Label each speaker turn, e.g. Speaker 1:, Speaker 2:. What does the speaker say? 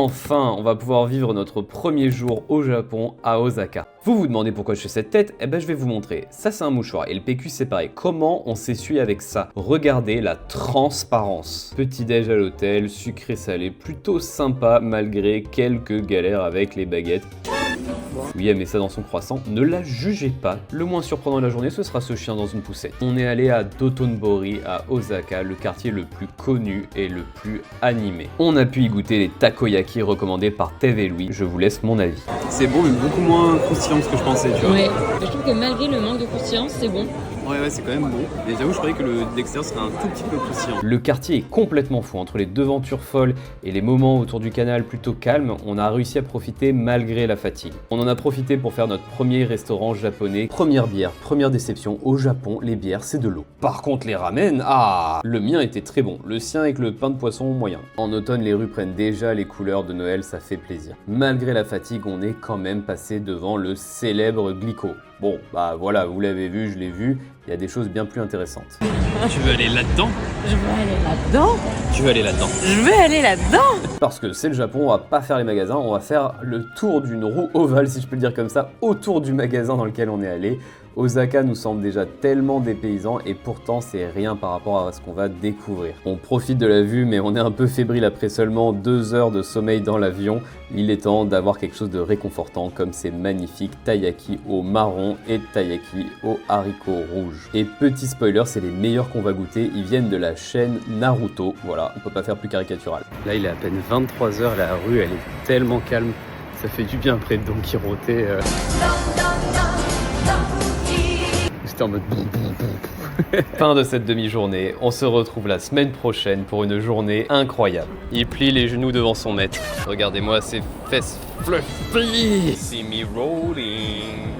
Speaker 1: Enfin, on va pouvoir vivre notre premier jour au Japon, à Osaka. Vous vous demandez pourquoi je fais cette tête? Eh ben je vais vous montrer. Ça c'est un mouchoir et le PQ c'est pareil. Comment on s'essuie avec ça? Regardez la transparence. Petit déj à l'hôtel, sucré salé, plutôt sympa malgré quelques galères avec les baguettes. Oui, elle met ça dans son croissant. Ne la jugez pas. Le moins surprenant de la journée, ce sera ce chien dans une poussette. On est allé à Dotonbori, à Osaka, le quartier le plus connu et le plus animé. On a pu y goûter les takoyaki recommandés par Tev et Louis. Je vous laisse mon avis.
Speaker 2: C'est bon, mais beaucoup moins croustillant que ce que je pensais, tu vois.
Speaker 3: Ouais, je trouve que malgré le manque de croustillance, c'est bon.
Speaker 2: Ouais, c'est quand même bon. Et j'avoue, je croyais que le d'extérieur serait un tout petit peu croustillant.
Speaker 1: Le quartier est complètement fou. Entre les devantures folles et les moments autour du canal plutôt calmes, on a réussi à profiter malgré la fatigue. On en a profité pour faire notre premier restaurant japonais. Première bière, première déception. Au Japon, les bières, c'est de l'eau. Par contre, les ramen, le mien était très bon. Le sien avec le pain de poisson moyen. En automne, les rues prennent déjà les couleurs de Noël, ça fait plaisir. Malgré la fatigue, on est quand même passé devant le célèbre Glico. Bon, bah voilà, vous l'avez vu, je l'ai vu, il y a des choses bien plus intéressantes.
Speaker 2: Tu veux aller là-dedans?
Speaker 3: Je veux aller là-dedans.
Speaker 2: Tu veux aller là-dedans?
Speaker 3: Je veux aller là-dedans.
Speaker 1: Parce que c'est le Japon, on va pas faire les magasins, on va faire le tour d'une roue ovale, si je peux le dire comme ça, autour du magasin dans lequel on est allé. Osaka nous semble déjà tellement dépaysant et pourtant c'est rien par rapport à ce qu'on va découvrir. On profite de la vue mais on est un peu fébrile après seulement 2 heures de sommeil dans l'avion. Il est temps d'avoir quelque chose de réconfortant comme ces magnifiques taiyaki au marron et taiyaki au haricot rouge. Et petit spoiler, c'est les meilleurs qu'on va goûter, ils viennent de la chaîne Naruto. Voilà, on peut pas faire plus caricatural. Là il est à peine 23 h, la rue elle est tellement calme, ça fait du bien après de Don Quiroter. En mode Fin de cette demi-journée, on se retrouve la semaine prochaine pour une journée incroyable. Il plie les genoux devant son maître. Regardez-moi ces fesses fluffy. See me rolling.